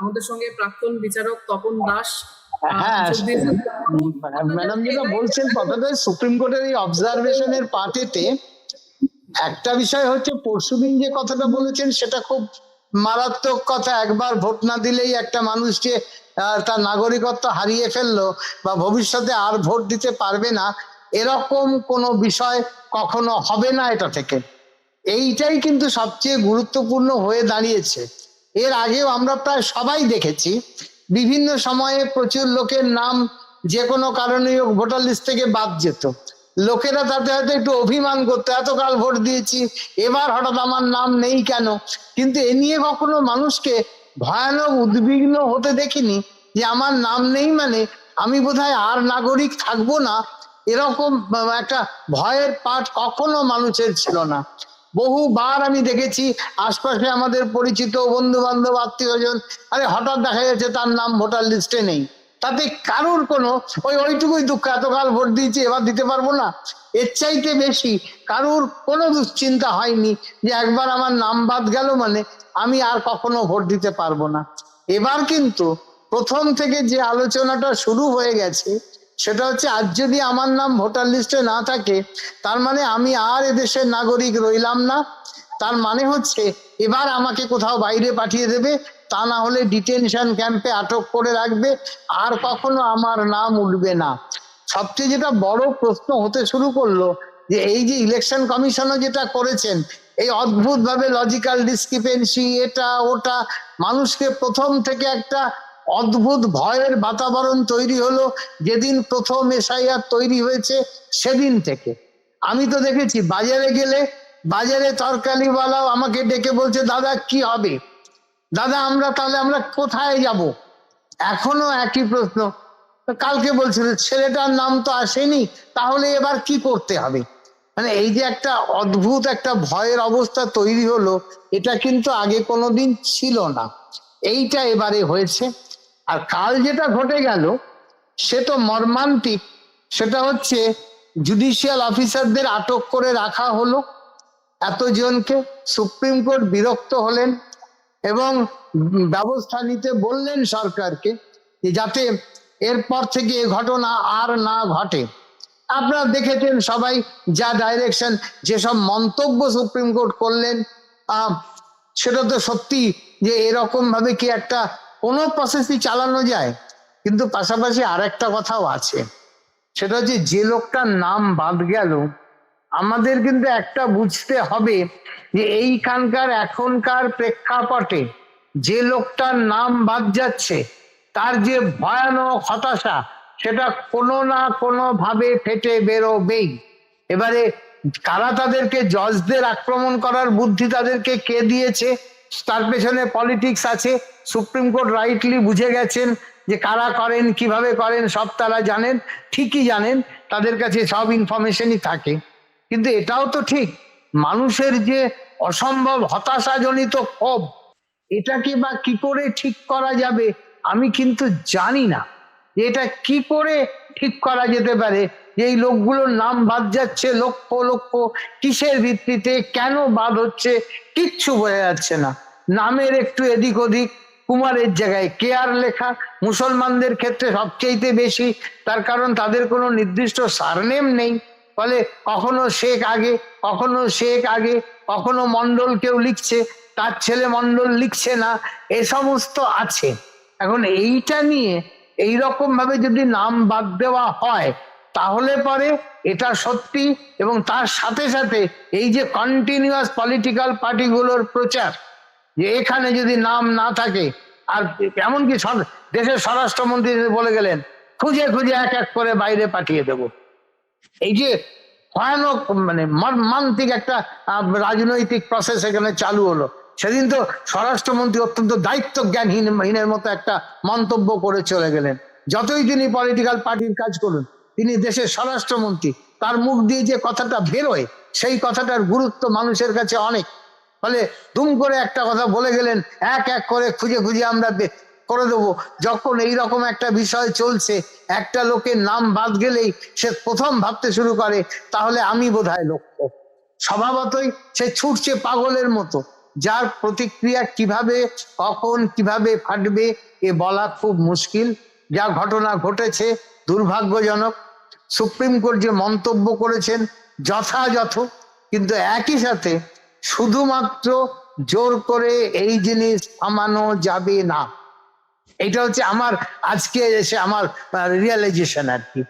আমাদের সঙ্গে প্রাক্তন বিচারক তপন দাস হ্যাঁ, যোগ দিয়েছেন। ম্যাডাম যেটা বলছেন কথাটা সুপ্রিম কোর্টের এই অবজারভেশনের পার্টিতে একটা বিষয় হচ্ছে, পরশুদিন যে কথাটা বলেছেন সেটা খুব মারাত্মক কথা। একবার ভোট না দিলেই একটা মানুষ যে তার নাগরিকত্ব হারিয়ে ফেললো বা ভবিষ্যতে আর ভোট দিতে পারবে না, এরকম কোনো বিষয় কখনো হবে না এটা থেকে। এইটাই কিন্তু সবচেয়ে গুরুত্বপূর্ণ হয়ে দাঁড়িয়েছে। এর আগেও আমরা প্রায় সবাই দেখেছি বিভিন্ন সময়ে প্রচুর লোকের নাম যে কোনো কারণে ভোটার লিস্ট থেকে বাদ যেত। লোকেরা তাতে হয়তো একটু অভিমান করতো, এতকাল ভোট দিয়েছি, এবার হঠাৎ আমার নাম নেই কেন। কিন্তু এ নিয়ে কখনো মানুষকে ভয়ানক উদ্বিগ্ন হতে দেখিনি যে আমার নাম নেই মানে আমি বোধহয় আর নাগরিক থাকবো না, এরকম একটা ভয়ের পাঠ কখনো মানুষের ছিল না। বহুবার আমি দেখেছি আশপাশে আমাদের পরিচিত বন্ধু বান্ধব আত্মীয়জন, আরে হঠাৎ দেখা যাচ্ছে তার নাম ভোটার লিস্টে নেই, তাতে কারুর কোনো ওইটুকুই দুঃখ, এতকাল ভোট দিয়েছি এবার দিতে পারবো না। এর চাইতে বেশি কারুর কোনো দুশ্চিন্তা হয়নি যে একবার আমার নাম বাদ গেল মানে আমি আর কখনো ভোট দিতে পারবো না। এবার কিন্তু প্রথম থেকে যে আলোচনাটা শুরু হয়ে গেছে সেটা হচ্ছে, আজ যদি আমার নাম ভোটার লিস্টে না থাকে তার মানে আমি আর এদেশের নাগরিক রইলাম না। তার মানে হচ্ছে এবার আমাকে কোথাও বাইরে পাঠিয়ে দেবে, তা না হলে ডিটেনশন ক্যাম্পে আটক করে রাখবে, আর কখনো আমার নাম উঠবে না। সবচেয়ে যেটা বড় প্রশ্ন হতে শুরু করলো যে এই যে ইলেকশন কমিশনও যেটা করেছেন, এই অদ্ভুত ভাবে লজিক্যাল ডিসক্রিপেন্সি, এটা ওটা, মানুষকে প্রথম থেকে একটা অদ্ভুত ভয়ের বাতাবরণ তৈরি হলো যেদিন প্রথম এসআইআর তৈরি হয়েছে সেদিন থেকে। আমি তো দেখেছি বাজারে গেলে বাজারে তরকারিওয়ালাও আমাকে ডেকে বলছে, দাদা কি হবে, দাদা আমরা কোথায় যাব। এখনো একই প্রশ্ন। কালকে বলছিল ছেলেটার নাম তো আসেনি, তাহলে এবার কি করতে হবে। মানে এই যে একটা অদ্ভুত একটা ভয়ের অবস্থা তৈরি হলো, এটা কিন্তু আগে কোনোদিন ছিল না, এইটা এবারে হয়েছে। আর কাল যেটা ঘটে গেল সে তো মর্মান্তিক। সেটা হচ্ছে জুডিশিয়াল অফিসারদের আটক করে রাখা হলো এতজনকে। সুপ্রিম কোর্ট বিরক্ত হলেন এবং ব্যবস্থা নিতে বললেন সরকারকে যাতে এরপর থেকে এ ঘটনা আর না ঘটে। আপনারা দেখেছেন সবাই যা ডাইরেকশন, যেসব মন্তব্য সুপ্রিম কোর্ট করলেন, সেটা তো সত্যি যে এরকম ভাবে কি একটা কোনো প্রসেসই চালানো যায়। কিন্তু পাশাপাশি আর একটা কথাও আছে, সেটা হচ্ছে যে লোকটার নাম বাদ গেল, আমাদের কিন্তু একটা বুঝতে হবে যে এইখানকার এখনকার প্রেক্ষাপটে যে লোকটার নাম বাদ যাচ্ছে তার যে ভয়ানক হতাশা সেটা কোনো না কোনো ভাবে ফেটে বেরোবেই। এবারে কারা তাদেরকে জজদের আক্রমণ করার বুদ্ধি তাদেরকে কে দিয়েছে, তার পেছনে পলিটিক্স আছে। সুপ্রিম কোর্ট রাইটলি বুঝে গেছেন যে কারা করেন, কিভাবে করেন, সব তারা জানেন, ঠিকই জানেন, তাদের কাছে সব ইনফরমেশনই থাকে। কিন্তু এটাও তো ঠিক, মানুষের যে অসম্ভব হতাশাজনিত ক্ষোভ, এটাকে বা কি করে ঠিক করা যাবে আমি কিন্তু জানি না। এটা কি করে ঠিক করা যেতে পারে যে এই লোকগুলোর নাম বাদ যাচ্ছে লক্ষ লক্ষ, কিসের ভিত্তিতে, কেন বাদ হচ্ছে, কিচ্ছু বোঝা যাচ্ছে না। নামের একটু এদিক ওদিক, কুমারের জায়গায় কেয়ার লেখা, মুসলমানদের ক্ষেত্রে সবচেয়ে বেশি, তার কারণ তাদের কোনো নির্দিষ্ট সারনেম নেই, ফলে কখনো শেখ আগে, কখনো শেখ আগে, কখনো মন্ডল কেউ লিখছে, তার ছেলে মন্ডল লিখছে না, এ সমস্ত আছে। এখন এইটা নিয়ে এইরকম ভাবে যদি নাম বাদ দেওয়া হয় তাহলে পরে এটা সত্যি, এবং তার সাথে সাথে এই যে কন্টিনিউয়াস পলিটিক্যাল পার্টিগুলোর প্রচার যে এখানে যদি নাম না থাকে, আর এমনকি দেশের স্বরাষ্ট্রমন্ত্রী বলে গেলেন খুঁজে খুঁজে এক এক করে বাইরে পাঠিয়ে দেব। এই যে ভয়ানক মানে মর্মান্তিক একটা রাজনৈতিক প্রসেস এখানে চালু হলো। সেদিন তো স্বরাষ্ট্রমন্ত্রী অত্যন্ত দায়িত্ব জ্ঞানহীনের মতো একটা মন্তব্য করে চলে গেলেন। যতই তিনি পলিটিক্যাল পার্টির কাজ করুন, তিনি দেশের স্বরাষ্ট্রমন্ত্রী, তার মুখ দিয়ে যে কথাটা বেরোয় সেই কথাটার গুরুত্ব মানুষের কাছে অনেক। ফলে দুম করে একটা কথা বলে গেলেন, এক এক করে খুঁজে খুঁজে আমরা করে দেবো। যখন এইরকম একটা বিষয় চলছে, একটা লোকের নাম বাদ গেলেই সে প্রথম ভাবতে শুরু করে তাহলে আমি বোধহয় লক্ষ্য। স্বভাবতই সে ছুটছে পাগলের মতো যার প্রতিক্রিয়া কিভাবে কখন কিভাবে ফাটবে এ বলা খুব মুশকিল। যা ঘটনা ঘটেছে দুর্ভাগ্যজনক। সুপ্রিম কোর্ট যে মন্তব্য করেছেন যথাযথ, কিন্তু একই সাথে শুধুমাত্র জোর করে এই জিনিস থামানো যাবে না। এটা হচ্ছে আমার আজকে এসে আমার রিয়েলাইজেশন আর কি।